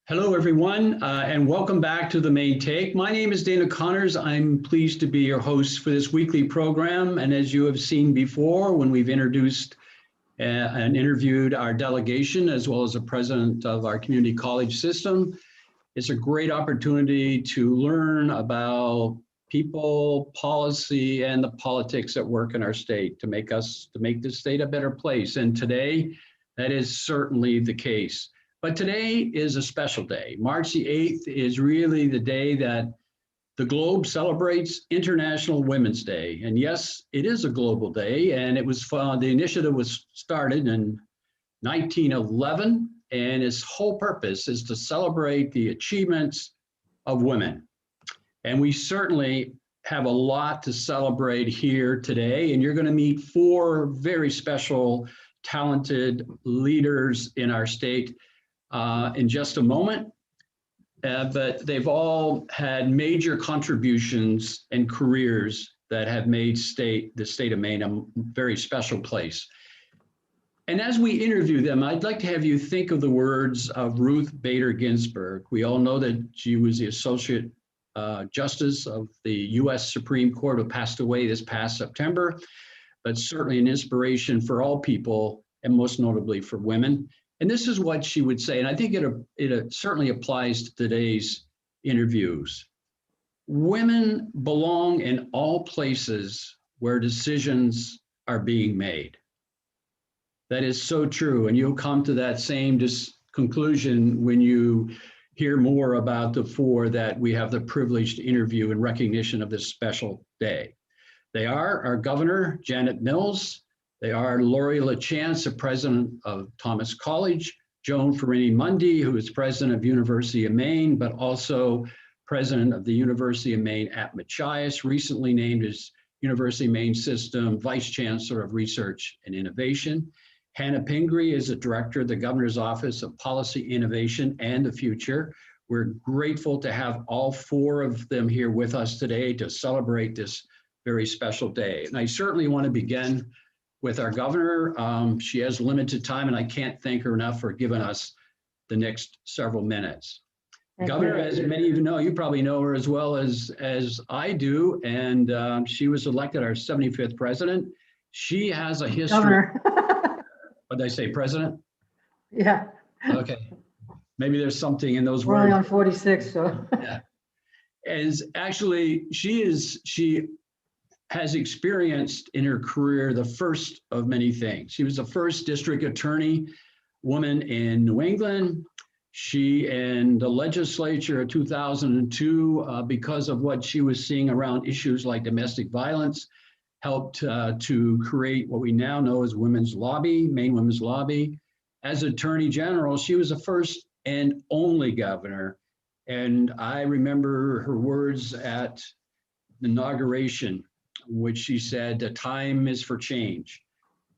Hello, everyone, and welcome back to the Maine Take. My name is Dana Connors. I'm pleased to be your host for this weekly program. And as you have seen before, when we've introduced and interviewed our delegation, as well as the president of our community college system, it's a great opportunity to learn about people, policy, and the politics at work in our state to make the state a better place. And today, that is certainly the case. But today is a special day. March the 8th is really the day that the globe celebrates International Women's Day. And yes, it is a global day. And it was the initiative was started in 1911. And its whole purpose is to celebrate the achievements of women. And we certainly have a lot to celebrate here today. And you're going to meet four very special, talented leaders in our state in just a moment, but they've all had major contributions and careers that have made the state of Maine a very special place. And as we interview them, I'd like to have you think of the words of Ruth Bader Ginsburg. We all know that she was the Associate Justice of the U.S. Supreme Court who passed away this past September, but certainly an inspiration for all people and most notably for women. And this is what she would say, and I think it certainly applies to today's interviews. Women belong in all places where decisions are being made. That is so true, and you'll come to that same conclusion when you hear more about the four that we have the privilege to interview in recognition of this special day. They are our Governor, Janet Mills. They are Lori LaChance, the president of Thomas College, Joan Farini-Mundy, who is president of University of Maine, but also president of the University of Maine at Machias, recently named as University of Maine System Vice Chancellor of Research and Innovation. Hannah Pingree is the director of the Governor's Office of Policy, Innovation, and the Future. We're grateful to have all four of them here with us today to celebrate this very special day. And I certainly want to begin with our governor. She has limited time, and I can't thank her enough for giving us the next several minutes. Governor, as many of you know, you probably know her as well as I do, and she was elected our 75th president. She has a history. Governor. What did I say, president? Yeah. Okay. Maybe there's something in those We're words. only on 46, so. Yeah. As actually, she has experienced in her career the first of many things. She was the first district attorney woman in New England. She in the legislature of 2002, because of what she was seeing around issues like domestic violence, helped to create what we now know as Women's Lobby, Maine Women's Lobby. As Attorney General, she was the first and only governor. And I remember her words at the inauguration, which she said, the time is for change,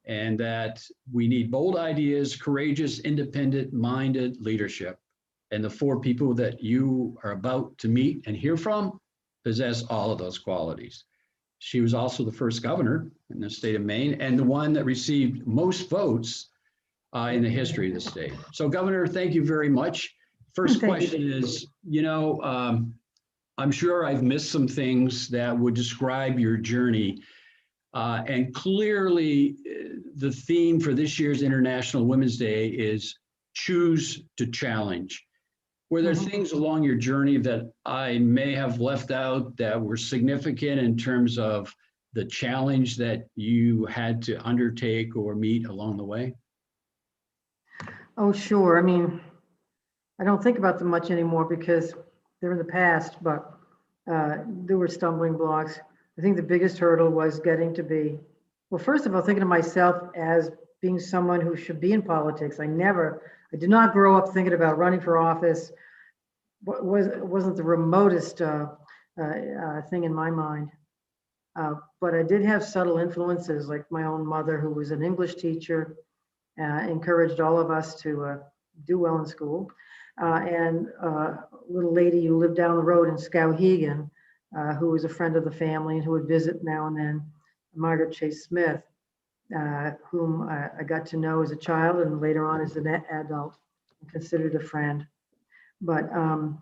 and that we need bold ideas, courageous, independent-minded leadership. And the four people that you are about to meet and hear from possess all of those qualities. She was also the first governor in the state of Maine and the one that received most votes in the history of the state. So, Governor, thank you very much. First question is, I'm sure I've missed some things that would describe your journey. And clearly, the theme for this year's International Women's Day is choose to challenge. Were there things along your journey that I may have left out that were significant in terms of the challenge that you had to undertake or meet along the way? Oh, sure. I mean, I don't think about them much anymore because they're in the past, but there were stumbling blocks. I think the biggest hurdle was getting to be, well, first of all, thinking of myself as being someone who should be in politics. I did not grow up thinking about running for office. It wasn't the remotest thing in my mind. But I did have subtle influences, like my own mother, who was an English teacher, encouraged all of us to do well in school. And a little lady who lived down the road in Skowhegan, who was a friend of the family and who would visit now and then, Margaret J Smith, whom I got to know as a child and later on as an adult, and considered a friend. But I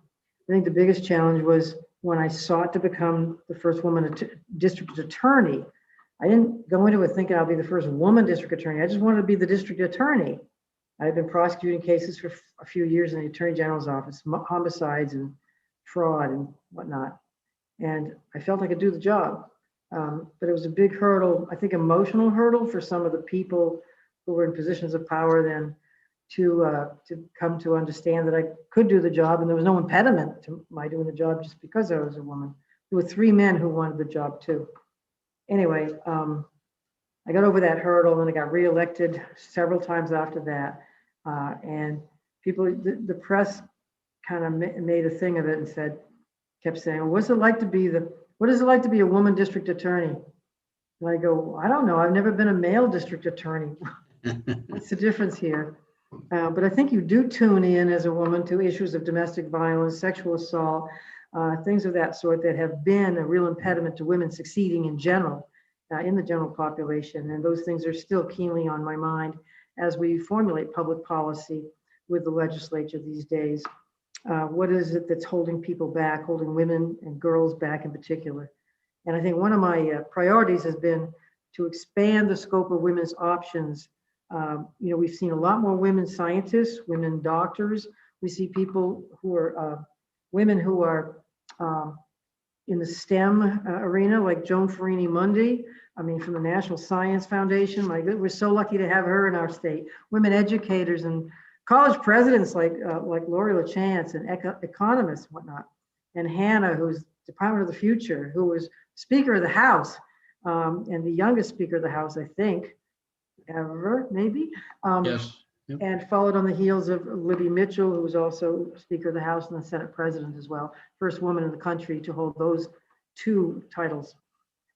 think the biggest challenge was when I sought to become the first woman district attorney. I didn't go into it thinking I'll be the first woman district attorney. I just wanted to be the district attorney. I had been prosecuting cases for a few years in the Attorney General's office, homicides and fraud and whatnot. And I felt I could do the job. But it was a big hurdle, I think emotional hurdle for some of the people who were in positions of power then to come to understand that I could do the job, and there was no impediment to my doing the job just because I was a woman. There were 3 men who wanted the job too. Anyway, I got over that hurdle, and I got reelected several times after that. And people, the press kind of made a thing of it and kept saying, well, what is it like to be a woman district attorney? And I go, I don't know. I've never been a male district attorney. What's the difference here? But I think you do tune in as a woman to issues of domestic violence, sexual assault, things of that sort that have been a real impediment to women succeeding in general, in the general population. And those things are still keenly on my mind as we formulate public policy with the legislature these days. What is it that's holding people back, holding women and girls back in particular? And I think one of my priorities has been to expand the scope of women's options. We've seen a lot more women scientists, women doctors. We see people who are women who are in the STEM arena, like Joan Farini Mundy. I mean, from the National Science Foundation. We're so lucky to have her in our state. Women educators and college presidents like Lori LaChance and economists and whatnot. And Hannah, who's Department of the Future, who was Speaker of the House, and the youngest Speaker of the House, I think, ever, maybe. Yes. Yep. And followed on the heels of Libby Mitchell, who was also Speaker of the House and the Senate President as well. First woman in the country to hold those 2 titles.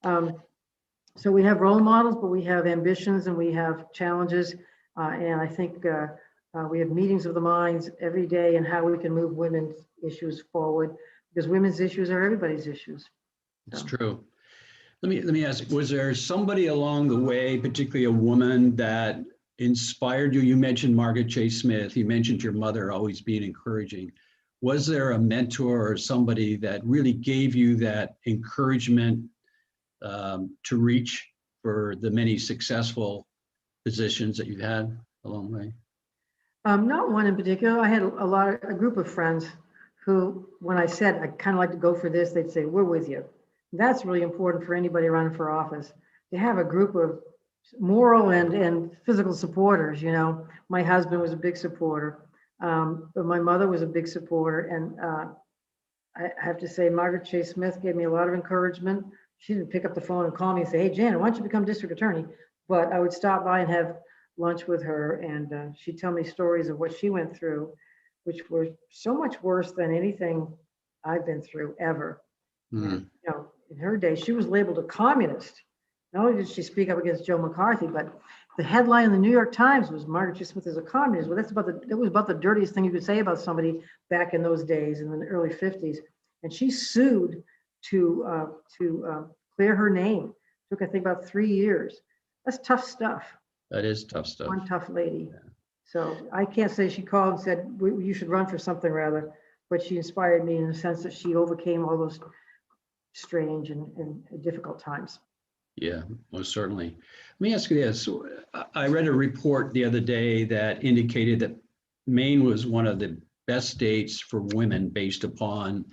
So we have role models, but we have ambitions and we have challenges. And I think we have meetings of the minds every day in how we can move women's issues forward, because women's issues are everybody's issues. It's true. Let me ask, was there somebody along the way, particularly a woman, that inspired you? You mentioned Margaret J Smith. You mentioned your mother always being encouraging. Was there a mentor or somebody that really gave you that encouragement to reach for the many successful positions that you've had along the way? Not one in particular. I had a group of friends who, when I said I kind of like to go for this, they'd say, we're with you. That's really important for anybody running for office, to have a group of moral and physical supporters. My husband was a big supporter, but my mother was a big supporter. And I have to say, Margaret J Smith gave me a lot of encouragement. She didn't pick up the phone and call me and say, hey, Janet, why don't you become district attorney? But I would stop by and have lunch with her, and she'd tell me stories of what she went through, which were so much worse than anything I've been through ever. And, in her day, she was labeled a communist. Not only did she speak up against Joe McCarthy, but the headline in the New York Times was Margaret J Smith is a communist. Well, it was about the dirtiest thing you could say about somebody back in those days, in the early 50s. And she sued to clear her name. It took, I think, about 3 years. That's tough stuff. That is tough stuff. One tough lady. Yeah. So I can't say she called and said, you should run for something rather, but she inspired me in the sense that she overcame all those strange and difficult times. Yeah, most certainly. Let me ask you this. I read a report the other day that indicated that Maine was one of the best states for women based upon,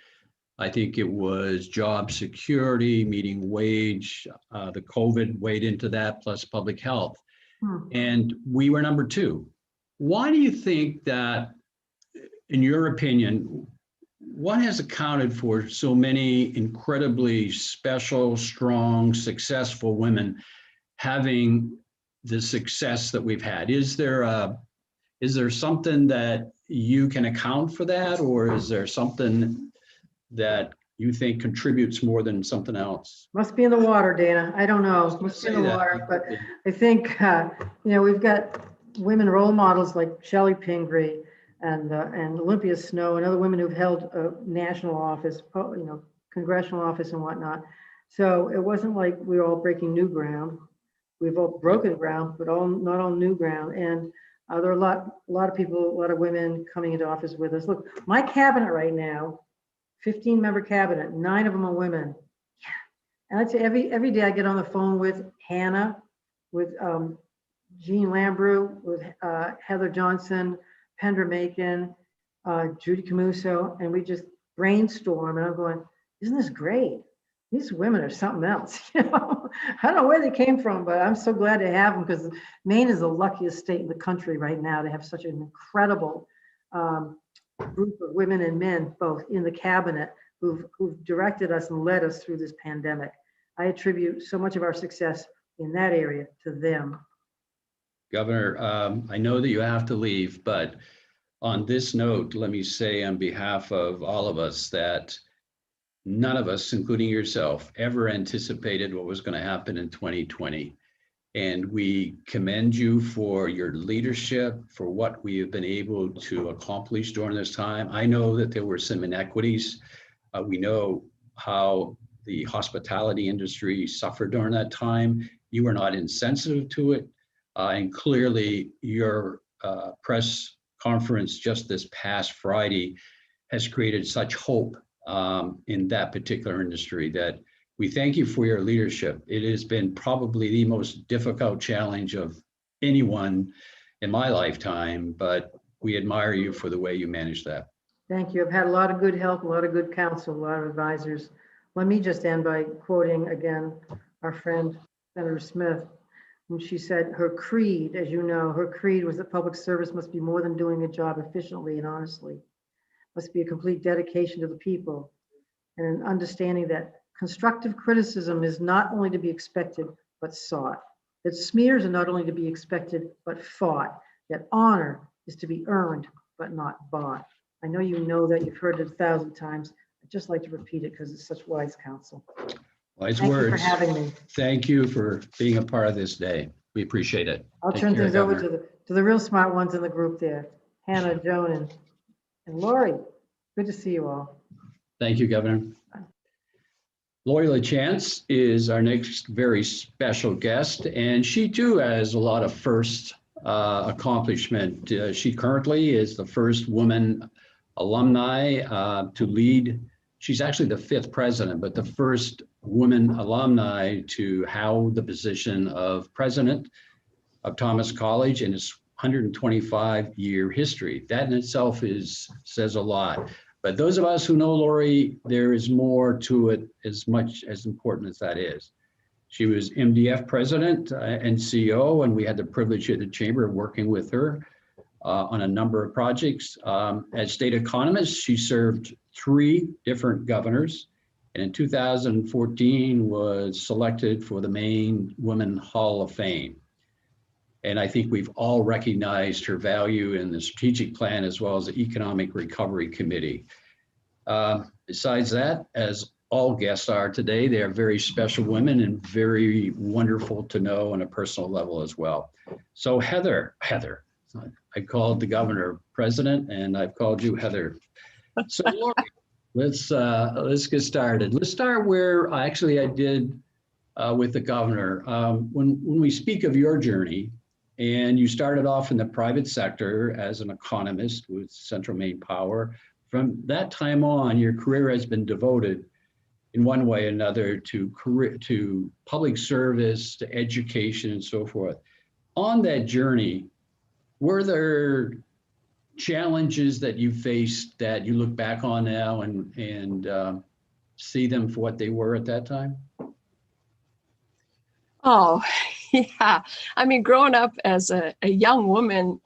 I think it was job security, median wage, the COVID weighed into that, plus public health. And we were number 2. Why do you think that, in your opinion, what has accounted for so many incredibly special, strong, successful women having the success that we've had? Is there something that you can account for that, or is there something that you think contributes more than something else? Must be in the water, Dana. I don't know. Must be in the water, but I think we've got women role models like Shelley Pingree and Olympia Snow and other women who've held national office, congressional office and whatnot. So it wasn't like we were all breaking new ground. We've all broken ground, but not all new ground. And There are a lot of people, a lot of women coming into office with us. Look, my cabinet right now, 15-member cabinet, 9 of them are women. And I'd say every day I get on the phone with Hannah, with Jean Lambrew, with Heather Johnson, Pendra Macon, Judy Camuso, and we just brainstorm. And I'm going, isn't this great? These women are something else. I don't know where they came from, but I'm so glad to have them, because Maine is the luckiest state in the country right now to have such an incredible group of women and men, both in the cabinet, who've directed us and led us through this pandemic. I attribute so much of our success in that area to them. Governor, I know that you have to leave, but on this note, let me say on behalf of all of us that none of us, including yourself, ever anticipated what was going to happen in 2020. And we commend you for your leadership, for what we have been able to accomplish during this time. I know that there were some inequities. We know how the hospitality industry suffered during that time. You were not insensitive to it. And clearly your press conference just this past Friday has created such hope in that particular industry that we thank you for your leadership. It has been probably the most difficult challenge of anyone in my lifetime, but we admire you for the way you managed that. Thank you. I've had a lot of good help, a lot of good counsel, a lot of advisors. Let me just end by quoting again our friend Senator Smith, when she said her creed, as you know, her creed was that public service must be more than doing a job efficiently and honestly. Must be a complete dedication to the people, and an understanding that constructive criticism is not only to be expected, but sought. That smears are not only to be expected, but fought. That honor is to be earned, but not bought. I know you know that, you've heard it 1,000 times. I'd just like to repeat it because it's such wise counsel. Wise Thank words. you for having me. Thank you for being a part of this day. We appreciate it. I'll Take turn care, things over Governor. to the real smart ones in the group there. Hannah, Joan, and Lori. Good to see you all. Thank you, Governor. Lori LaChance is our next very special guest, and she too has a lot of first accomplishment. She currently is the first woman alumni to lead. She's actually the 5th president, but the first woman alumni to hold the position of president of Thomas College in its 125-year history. That in itself says a lot. But those of us who know Lori, there is more to it, as much as important as that is. She was MDF president and CEO, and we had the privilege at the chamber of working with her on a number of projects. As state economist, she served 3 different governors, and in 2014 was selected for the Maine Women Hall of Fame. And I think we've all recognized her value in the strategic plan as well as the Economic Recovery Committee. Besides that, as all guests are today, they are very special women and very wonderful to know on a personal level as well. So Heather, I called the governor president and I've called you Heather. So Lori, let's get started. Let's start where actually I did with the governor. When we speak of your journey, and you started off in the private sector as an economist with Central Maine Power. From that time on, your career has been devoted in one way or another to public service, to education, and so forth. On that journey, were there challenges that you faced that you look back on now and see them for what they were at that time? Oh, yeah. I mean, growing up as a young woman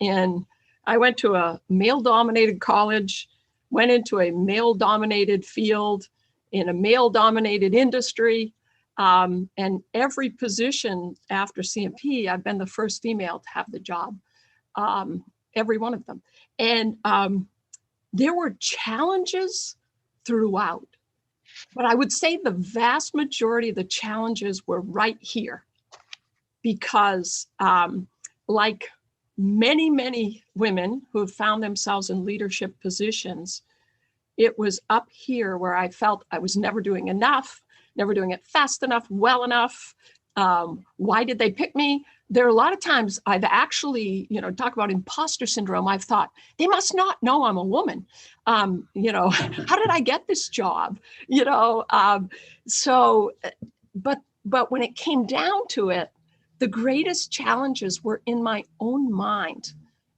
I went to a male-dominated college, went into a male-dominated field in a male-dominated industry, and every position after CMP, I've been the first female to have the job, every one of them. And there were challenges throughout, but I would say the vast majority of the challenges were right here. Because like many women who have found themselves in leadership positions, it was up here where I felt I was never doing enough, never doing it fast enough, well enough. Why did they pick me? there are a lot of times I've actually, talk about imposter syndrome. I've thought they must not know I'm a woman. How did I get this job? So, but when it came down to it, the greatest challenges were in my own mind,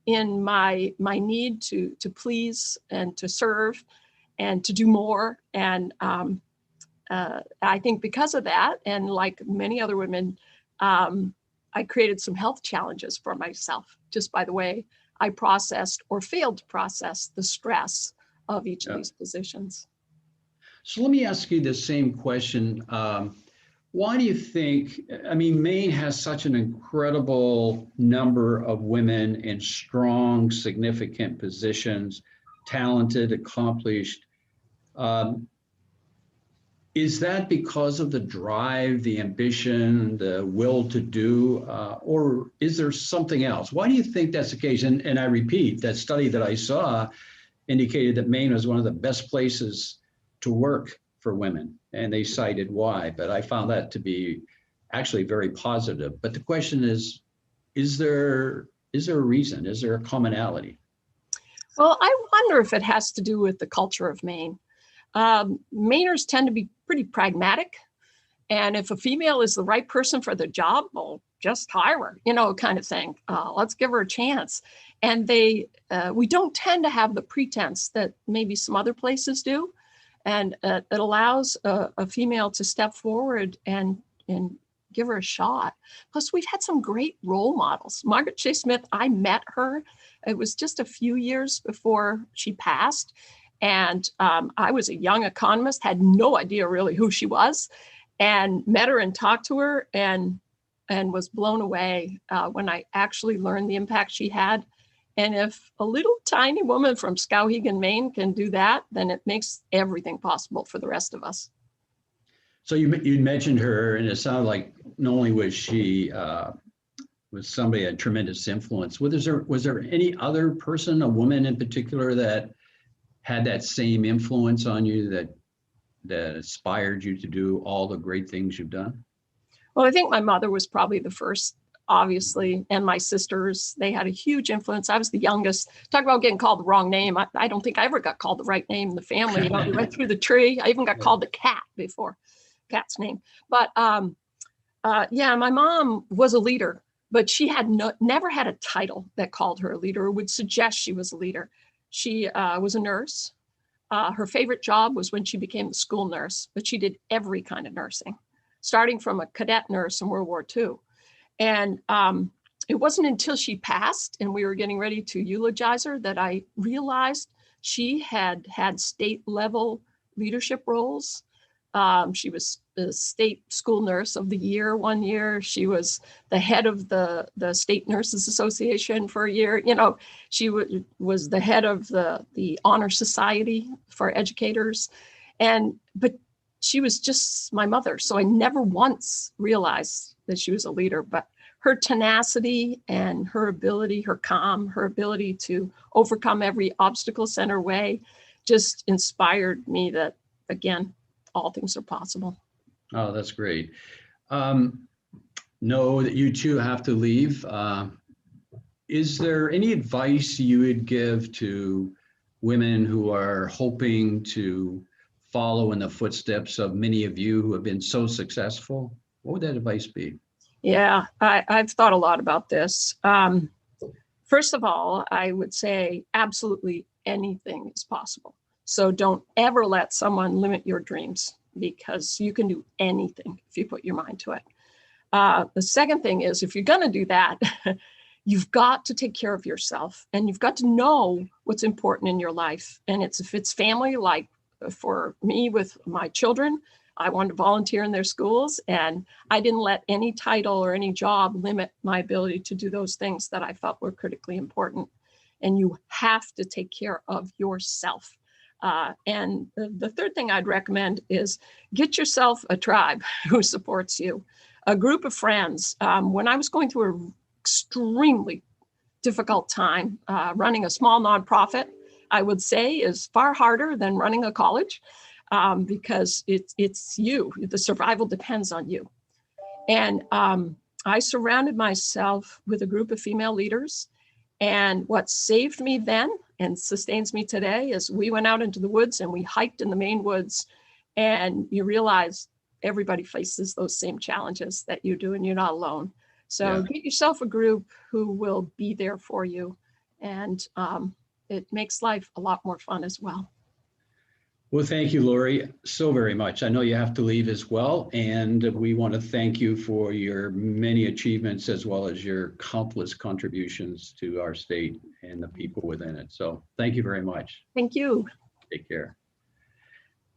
in my need to please and to serve and to do more. And I think because of that, and like many other women, I created some health challenges for myself just by the way I processed or failed to process the stress of each of these positions. So let me ask you the same question. Why do you think, Maine has such an incredible number of women in strong, significant positions, talented, accomplished. Is that because of the drive, the ambition, the will to do, or is there something else? Why do you think that's the case? And I repeat, that study that I saw indicated that Maine was one of the best places to work for women, and they cited why, but I found that to be actually very positive. But the question is there a reason? Is there a commonality? Well, I wonder if it has to do with the culture of Maine. Mainers tend to be pretty pragmatic. And if a female is the right person for the job, well, just hire her, kind of thing. Let's give her a chance. And we don't tend to have the pretense that maybe some other places do. And it allows a female to step forward and give her a shot. Plus, we've had some great role models. Margaret J Smith, I met her. It was just a few years before she passed. And I was a young economist, had no idea really who she was, and met her and talked to her and was blown away when I actually learned the impact she had. And if a little tiny woman from Skowhegan, Maine can do that, then it makes everything possible for the rest of us. So you mentioned her, and it sounded like not only was she was somebody of tremendous influence. Was there any other person, a woman in particular, that had that same influence on you that inspired you to do all the great things you've done? Well, I think my mother was probably the first, obviously, and my sisters, they had a huge influence. I was the youngest. Talk about getting called the wrong name. I don't think I ever got called the right name in the family. We went through the tree. I even got called the cat before, cat's name. But yeah, my mom was a leader, but she had never had a title that called her a leader or would suggest she was a leader. She was a nurse. Her favorite job was when she became a school nurse, but she did every kind of nursing, starting from a cadet nurse in World War II. And it wasn't until she passed and we were getting ready to eulogize her that I realized she had had state level leadership roles. She was the state school nurse of the year one year. She was the head of the State Nurses Association for a year. She was the head of the Honor Society for educators. But she was just my mother. So I never once realized that she was a leader, but her tenacity and her ability, her calm, her ability to overcome every obstacle sent her way just inspired me that, again, all things are possible. Oh, that's great. Know that you two have to leave. Is there any advice you would give to women who are hoping to follow in the footsteps of many of you who have been so successful? What would that advice be? Yeah, I've thought a lot about this. First of all, I would say absolutely anything is possible. So don't ever let someone limit your dreams, because you can do anything if you put your mind to it. The second thing is, if you're going to do that, you've got to take care of yourself and you've got to know what's important in your life. And if it's family, like for me with my children, I wanted to volunteer in their schools, and I didn't let any title or any job limit my ability to do those things that I felt were critically important. And you have to take care of yourself. And the third thing I'd recommend is get yourself a tribe who supports you, a group of friends. When I was going through an extremely difficult time, running a small nonprofit, I would say, is far harder than running a college, because it's you. The survival depends on you. And I surrounded myself with a group of female leaders. And what saved me then and sustains me today is we went out into the woods and we hiked in the Maine woods, and you realize everybody faces those same challenges that you do, and you're not alone. So Yeah. get yourself a group who will be there for you. And it makes life a lot more fun as well. Well, thank you, Lori, so very much. I know you have to leave as well, and we want to thank you for your many achievements as well as your countless contributions to our state and the people within it. So thank you very much. Thank you. Take care.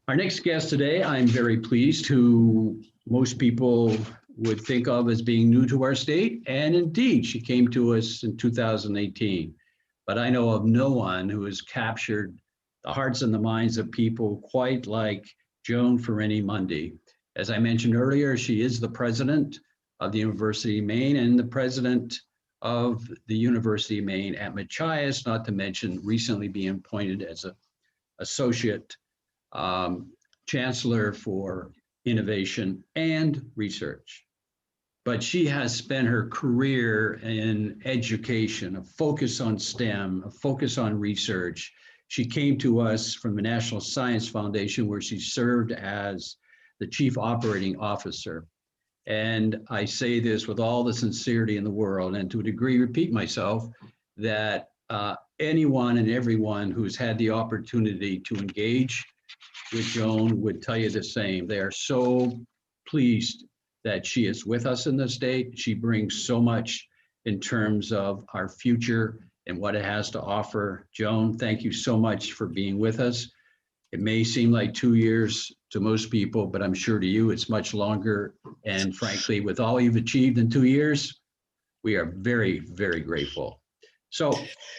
Our next guest today, I'm very pleased, who most people would think of as being new to our state, and indeed, she came to us in 2018. But I know of no one who has captured the hearts and the minds of people quite like Joan Ferrini-Mundy. As I mentioned earlier, she is the president of the University of Maine and the president of the University of Maine at Machias, not to mention recently being appointed as an associate chancellor for innovation and research. But she has spent her career in education, a focus on STEM, a focus on research. She came to us from the National Science Foundation, where she served as the chief operating officer. And I say this with all the sincerity in the world, and to a degree repeat myself, that anyone and everyone who's had the opportunity to engage with Joan would tell you the same. They are so pleased that she is with us in the state. She brings so much in terms of our future and what it has to offer. Joan, thank you so much for being with us. It may seem like 2 years to most people, but I'm sure to you it's much longer. And frankly, with all you've achieved in 2 years, we are very, very grateful. So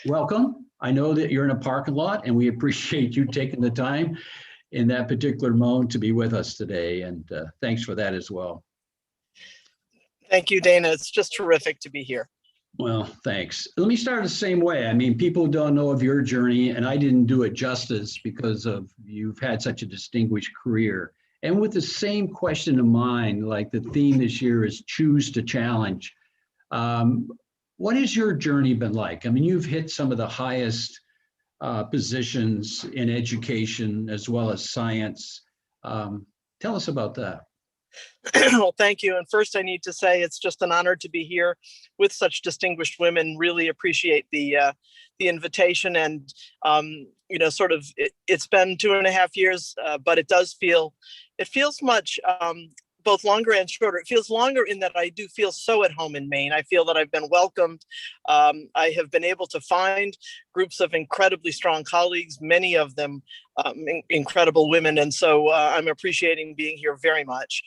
welcome. I know that you're in a parking lot, and we appreciate you taking the time in that particular moment to be with us today. And thanks for that as well. Thank you, Dana. It's just terrific to be here. Well, thanks. Let me start the same way. I mean, people don't know of your journey, and I didn't do it justice because of you've had such a distinguished career. And with the same question in mind, like the theme this year is choose to challenge. What has your journey been like? I mean, you've hit some of the highest positions in education as well as science. Tell us about that. Well, thank you. And first, I need to say it's just an honor to be here with such distinguished women. Really appreciate the invitation. And it's been 2.5 years, but it feels much both longer and shorter. It feels longer in that I do feel so at home in Maine. I feel that I've been welcomed. I have been able to find groups of incredibly strong colleagues, many of them incredible women. And so I'm appreciating being here very much.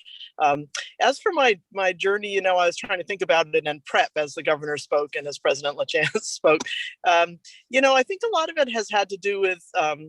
As for my journey, I was trying to think about it and prep as the governor spoke and as President LaChance spoke. I think a lot of it has had to do with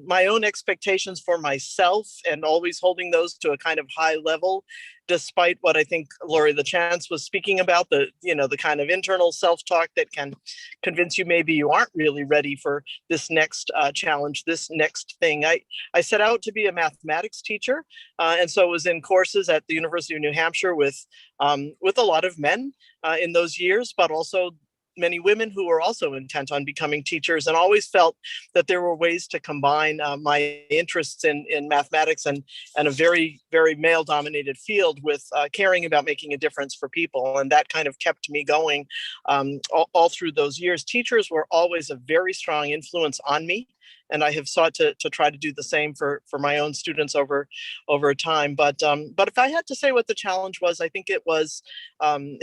my own expectations for myself and always holding those to a kind of high level, despite what I think Lori LaChance was speaking about, the kind of internal self-talk that can convince you maybe you aren't really ready for this next challenge, this next thing. I set out to be a mathematics teacher, and so was in courses at the University of New Hampshire with a lot of men in those years, but also many women who were also intent on becoming teachers, and always felt that there were ways to combine my interests in mathematics and a very, very male-dominated field with caring about making a difference for people. And that kind of kept me going all through those years. Teachers were always a very strong influence on me, and I have sought to try to do the same for my own students over time. But if I had to say what the challenge was, I think it was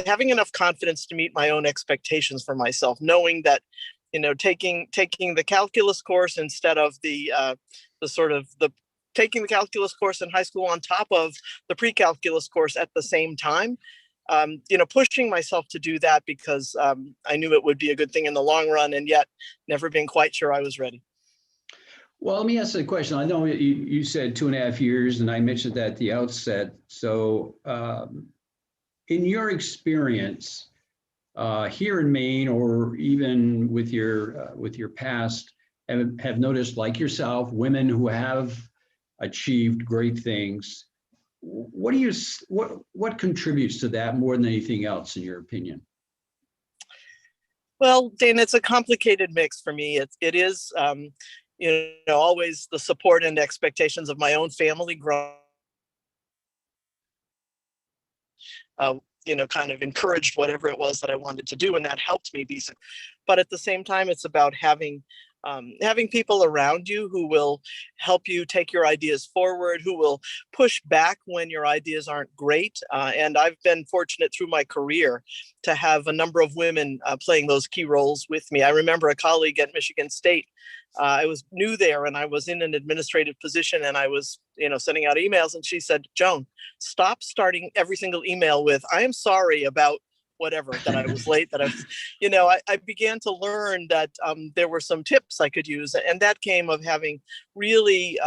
having enough confidence to meet my own expectations for myself, knowing that, taking the calculus course instead of taking the calculus course in high school on top of the pre-calculus course at the same time. Pushing myself to do that because I knew it would be a good thing in the long run, and yet never being quite sure I was ready. Well, let me ask you a question. I know you said 2.5 years, and I mentioned that at the outset. So in your experience here in Maine, or even with your past, have noticed, like yourself, women who have achieved great things, what do you, what contributes to that more than anything else, in your opinion? Well, Dana, it's a complicated mix for me. It is, always the support and expectations of my own family growing. Kind of encouraged whatever it was that I wanted to do, and that helped me be. But at the same time, it's about having people around you who will help you take your ideas forward, who will push back when your ideas aren't great. And I've been fortunate through my career to have a number of women playing those key roles with me. I remember a colleague at Michigan State. I was new there and I was in an administrative position, and I was, sending out emails, and she said, "Joan, stop starting every single email with, I am sorry about whatever, that I was late, that I began to learn that there were some tips I could use. And that came of having really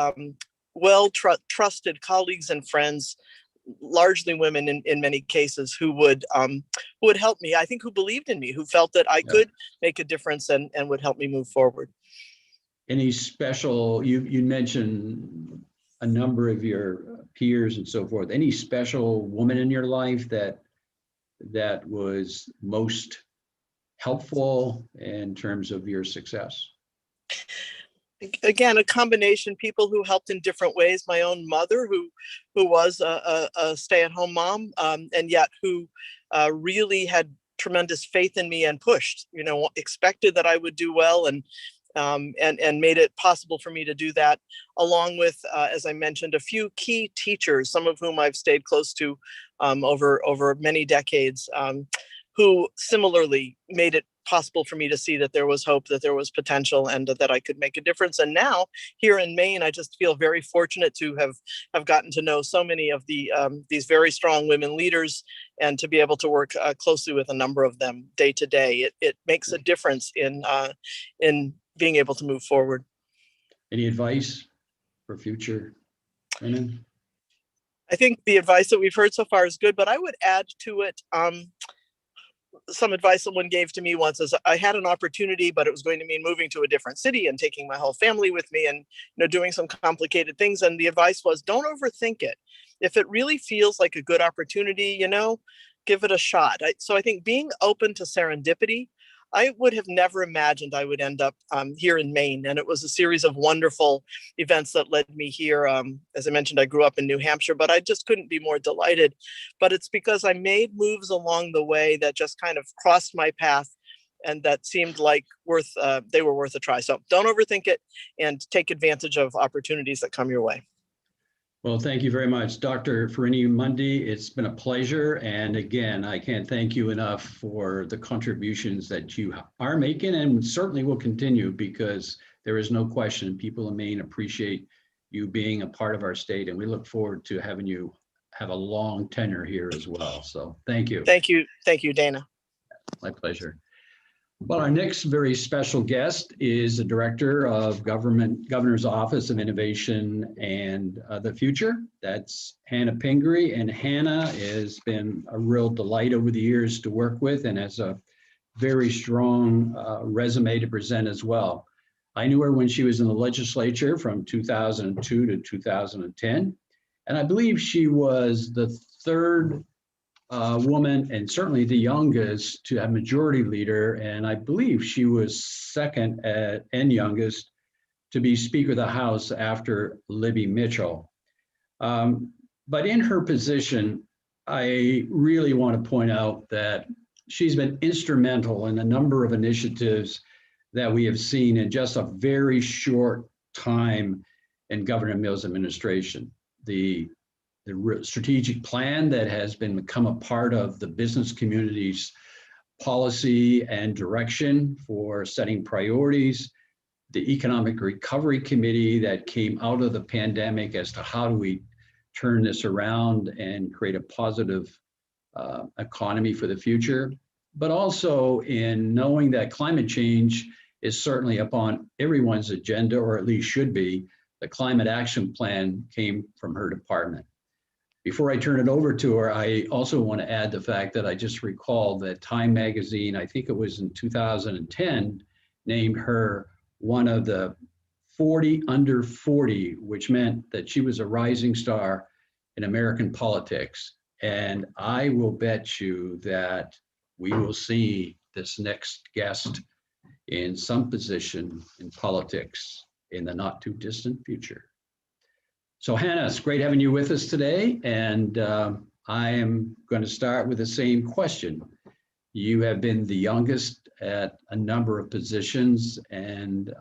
trusted colleagues and friends, largely women in many cases, who would help me. I think who believed in me, who felt that I could make a difference and would help me move forward. Any special, you mentioned a number of your peers and so forth, any special woman in your life that was most helpful in terms of your success? Again, a combination, people who helped in different ways. My own mother, who was a stay-at-home mom, and yet who really had tremendous faith in me and pushed, expected that I would do well, and made it possible for me to do that, along with, as I mentioned, a few key teachers, some of whom I've stayed close to over many decades, who similarly made it possible for me to see that there was hope, that there was potential, and that I could make a difference. And now here in Maine, I just feel very fortunate to have gotten to know so many of these very strong women leaders, and to be able to work closely with a number of them day to day. It makes a difference in being able to move forward. Any advice for future women? I think the advice that we've heard so far is good, but I would add to it some advice someone gave to me once. Is I had an opportunity, but it was going to mean moving to a different city and taking my whole family with me, and doing some complicated things. And the advice was, don't overthink it. If it really feels like a good opportunity, give it a shot. So I think being open to serendipity. I would have never imagined I would end up here in Maine. And it was a series of wonderful events that led me here. As I mentioned, I grew up in New Hampshire, but I just couldn't be more delighted. But it's because I made moves along the way that just kind of crossed my path, and that seemed like they were worth a try. So don't overthink it, and take advantage of opportunities that come your way. Well, thank you very much, Dr. Farini-Mundy. It's been a pleasure. And again, I can't thank you enough for the contributions that you are making, and certainly will continue, because there is no question people in Maine appreciate you being a part of our state. And we look forward to having you have a long tenure here as well. So thank you. Thank you. Thank you, Dana. My pleasure. Well, our next very special guest is the Director of Governor's Office of Innovation and the Future. That's Hannah Pingree. And Hannah has been a real delight over the years to work with, and has a very strong resume to present as well. I knew her when she was in the legislature from 2002 to 2010. And I believe she was the third woman, and certainly the youngest, to have majority leader, and I believe she was second and youngest to be Speaker of the House after Libby Mitchell. But in her position, I really want to point out that she's been instrumental in a number of initiatives that we have seen in just a very short time in Governor Mills' administration. The strategic plan that has become a part of the business community's policy and direction for setting priorities, the Economic Recovery Committee that came out of the pandemic as to how do we turn this around and create a positive economy for the future, but also in knowing that climate change is certainly upon everyone's agenda, or at least should be. The Climate Action Plan came from her department. Before I turn it over to her, I also want to add the fact that I just recalled that Time Magazine, I think it was in 2010, named her one of the 40 under 40, which meant that she was a rising star in American politics. And I will bet you that we will see this next guest in some position in politics in the not too distant future. So Hannah, it's great having you with us today. And I am going to start with the same question. You have been the youngest at a number of positions, and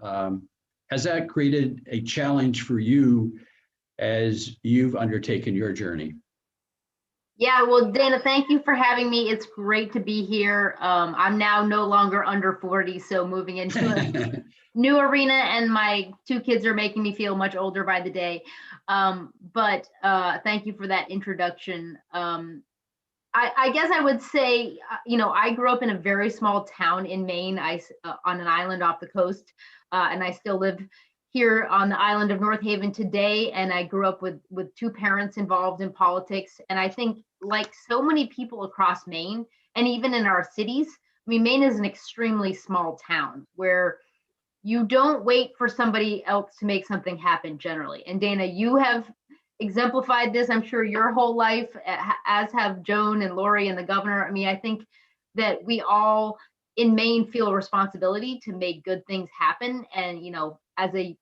has that created a challenge for you as you've undertaken your journey? Yeah, well, Dana, thank you for having me. It's great to be here. I'm now no longer under 40, so moving into a new arena, and my two kids are making me feel much older by the day. But thank you for that introduction. I guess I would say, I grew up in a very small town in Maine, on an island off the coast, and I still live here on the island of North Haven today. And I grew up with two parents involved in politics. And I think, like so many people across Maine, and even in our cities, I mean, Maine is an extremely small town where you don't wait for somebody else to make something happen generally. And Dana, you have exemplified this, I'm sure, your whole life, as have Joan and Lori and the governor. I mean, I think that we all in Maine feel a responsibility to make good things happen. And, as a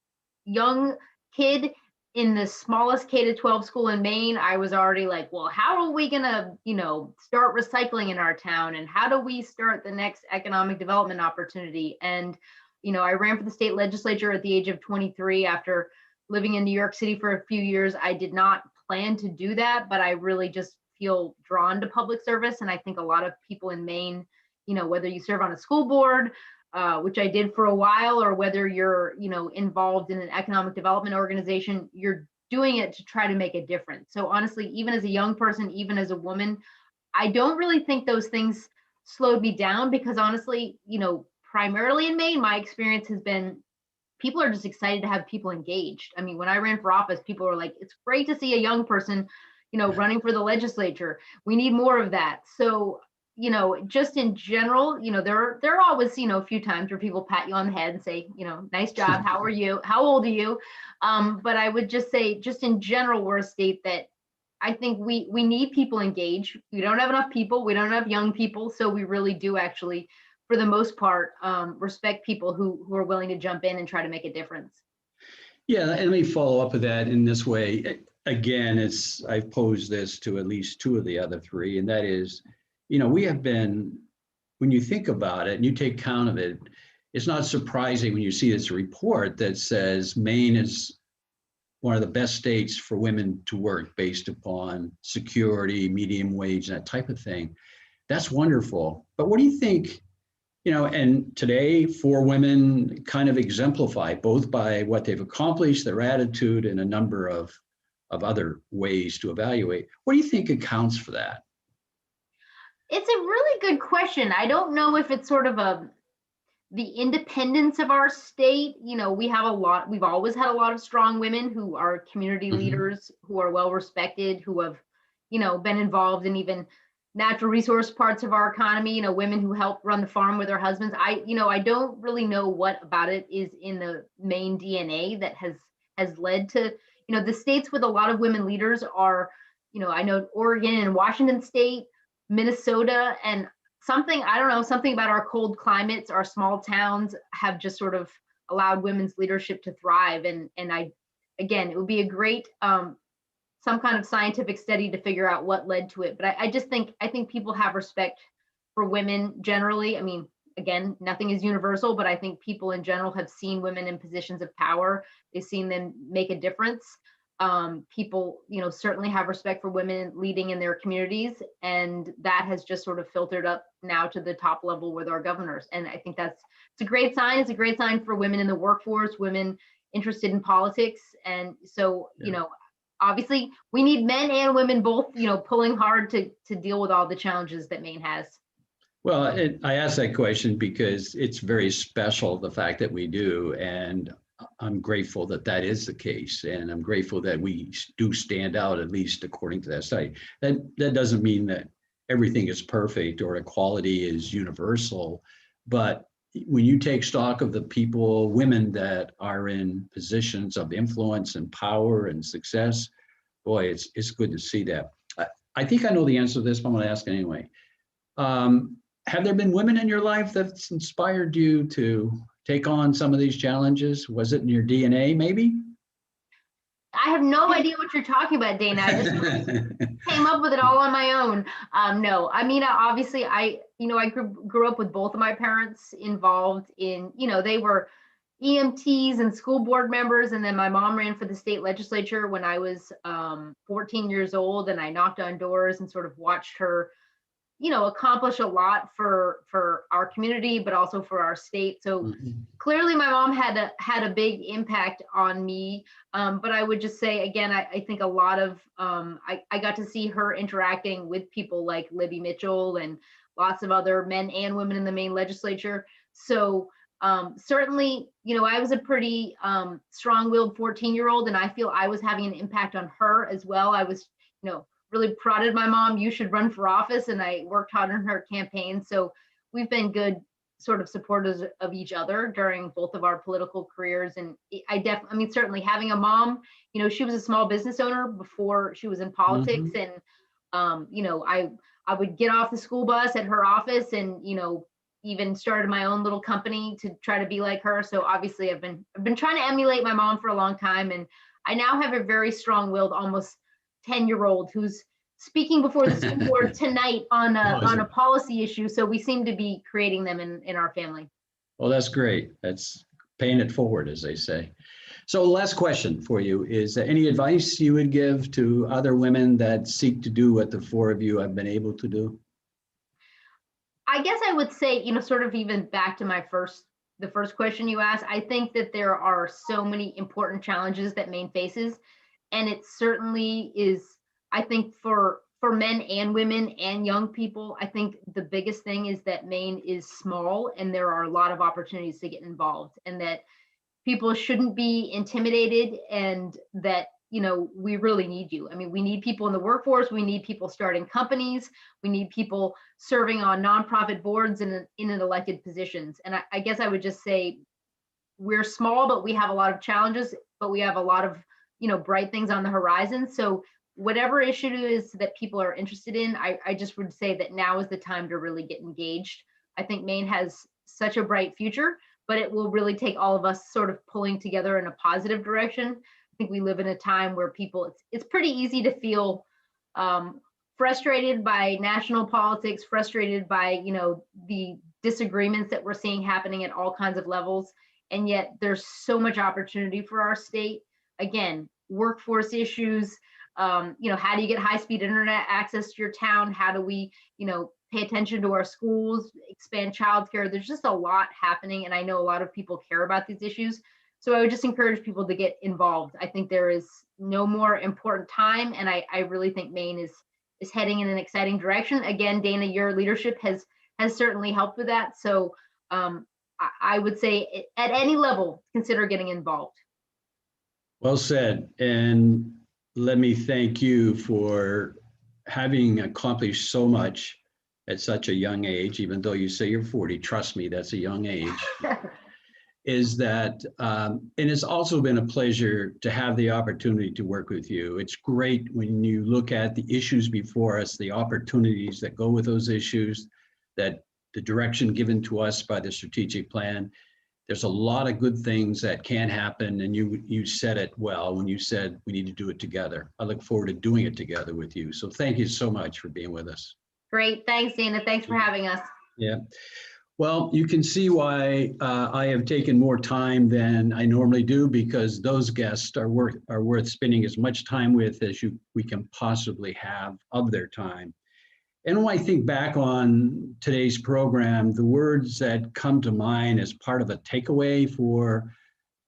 young kid in the smallest K-12 school in Maine, I was already like, well, how are we gonna, start recycling in our town? And how do we start the next economic development opportunity? And, I ran for the state legislature at the age of 23 after living in New York City for a few years. I did not plan to do that, but I really just feel drawn to public service. And I think a lot of people in Maine, whether you serve on a school board, which I did for a while, or whether you're, involved in an economic development organization, you're doing it to try to make a difference. So honestly, even as a young person, even as a woman, I don't really think those things slowed me down, because honestly, primarily in Maine, my experience has been people are just excited to have people engaged. I mean, when I ran for office, people were like, it's great to see a young person, running for the legislature. We need more of that. So, just in general, there are always, a few times where people pat you on the head and say, nice job. How are you? How old are you? But I would just say, just in general, we're a state that I think we need people engaged. We don't have enough people. We don't have young people. So we really do actually, for the most part, respect people who are willing to jump in and try to make a difference. Yeah, and let me follow up with that in this way. Again, I've posed this to at least two of the other three, and that is, we have been, when you think about it and you take count of it, it's not surprising when you see this report that says Maine is one of the best states for women to work based upon security, medium wage, that type of thing. That's wonderful. But what do you think? And today, 4 women kind of exemplify both by what they've accomplished, their attitude, and a number of other ways to evaluate. What do you think accounts for that? It's a really good question. I don't know if it's sort of the independence of our state. We've always had a lot of strong women who are community leaders, who are well respected, who have, been involved in even natural resource parts of our economy, women who help run the farm with their husbands. I don't really know what about it is in the Maine DNA that has led to, the states with a lot of women leaders are, I know Oregon and Washington State, Minnesota, and something about our cold climates, our small towns have just sort of allowed women's leadership to thrive. And it would be a great, some kind of scientific study to figure out what led to it. But I think people have respect for women generally. I mean, again, nothing is universal, but I think people in general have seen women in positions of power. They've seen them make a difference. People, certainly have respect for women leading in their communities. And that has just sort of filtered up now to the top level with our governors. And I think it's a great sign. It's a great sign for women in the workforce, women interested in politics. And so, obviously we need men and women both, pulling hard to deal with all the challenges that Maine has. Well, I asked that question because it's very special, the fact that we do. And I'm grateful that that is the case. And I'm grateful that we do stand out, at least according to that study. That doesn't mean that everything is perfect or equality is universal. But when you take stock of the women that are in positions of influence and power and success, boy, it's good to see that. I think I know the answer to this, but I'm going to ask anyway. Have there been women in your life that's inspired you to take on some of these challenges? Was it in your DNA, maybe? I have no idea what you're talking about, Dana. I just came up with it all on my own. No, I mean, obviously, I grew up with both of my parents involved in, they were EMTs and school board members. And then my mom ran for the state legislature when I was 14 years old, and I knocked on doors and sort of watched her, accomplish a lot for our community, but also for our state. So clearly my mom had a big impact on me. But I would just say, again, I think a lot of, I got to see her interacting with people like Libby Mitchell and lots of other men and women in the Maine legislature. So certainly, I was a pretty strong-willed 14-year-old, and I feel I was having an impact on her as well. I was, really prodded my mom, you should run for office, and I worked hard on her campaign. So we've been good sort of supporters of each other during both of our political careers. And certainly having a mom, she was a small business owner before she was in politics. And, I would get off the school bus at her office and, even started my own little company to try to be like her. So obviously I've been trying to emulate my mom for a long time. And I now have a very strong-willed, almost 10-year-old who's speaking before the school board tonight on a policy issue. So we seem to be creating them in our family. Well, that's great. That's paying it forward, as they say. So last question for you is any advice you would give to other women that seek to do what the four of you have been able to do? I guess I would say, sort of even back to the first question you asked, I think that there are so many important challenges that Maine faces. And it certainly is, I think for men and women and young people, I think the biggest thing is that Maine is small and there are a lot of opportunities to get involved, and that people shouldn't be intimidated, and that, we really need you. I mean, we need people in the workforce. We need people starting companies. We need people serving on nonprofit boards and in elected positions. And I guess I would just say we're small, but we have a lot of challenges, but we have a lot of bright things on the horizon. So whatever issue it is that people are interested in, I just would say that now is the time to really get engaged. I think Maine has such a bright future, but it will really take all of us sort of pulling together in a positive direction. I think we live in a time where it's pretty easy to feel frustrated by national politics, frustrated by, the disagreements that we're seeing happening at all kinds of levels. And yet there's so much opportunity for our state. Again, workforce issues, how do you get high-speed internet access to your town? How do we, pay attention to our schools, expand childcare? There's just a lot happening, and I know a lot of people care about these issues. So I would just encourage people to get involved. I think there is no more important time, and I really think Maine is heading in an exciting direction. Again, Dana, your leadership has certainly helped with that. So I would say at any level, consider getting involved. Well said. And let me thank you for having accomplished so much at such a young age, even though you say you're 40, trust me, that's a young age, is that, and it's also been a pleasure to have the opportunity to work with you. It's great when you look at the issues before us, the opportunities that go with those issues, that the direction given to us by the strategic plan. There's a lot of good things that can happen, and you said it well when you said we need to do it together. I look forward to doing it together with you. So thank you so much for being with us. Great. Thanks, Dana. Thanks for having us. Yeah. Well, you can see why I have taken more time than I normally do, because those guests are worth spending as much time with as we can possibly have of their time. And when I think back on today's program, the words that come to mind as part of a takeaway for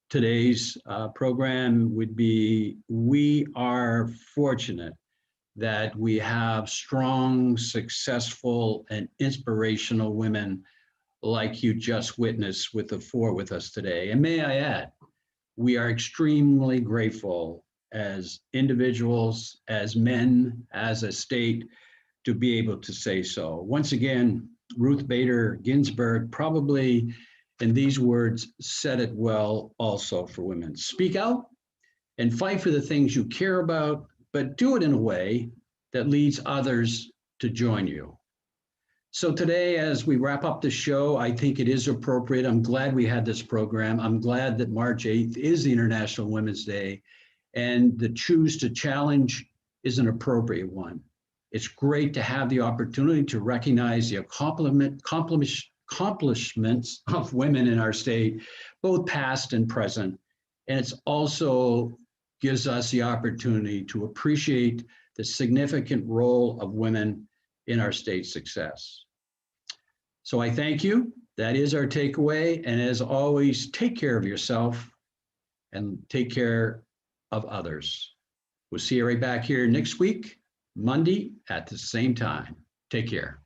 today's program would be, we are fortunate that we have strong, successful, and inspirational women like you just witnessed with the four with us today. And may I add, we are extremely grateful as individuals, as men, as a state, to be able to say so. Once again, Ruth Bader Ginsburg probably, in these words, said it well also for women. Speak out and fight for the things you care about. but do it in a way that leads others to join you. So today, as we wrap up the show, I think it is appropriate. I'm glad we had this program. I'm glad that March 8th is the International Women's Day, and the Choose to Challenge is an appropriate one. It's great to have the opportunity to recognize the accomplishments of women in our state, both past and present. And it's also gives us the opportunity to appreciate the significant role of women in our state's success. So I thank you. That is our takeaway. And as always, take care of yourself and take care of others. We'll see you right back here next week, Monday at the same time. Take care.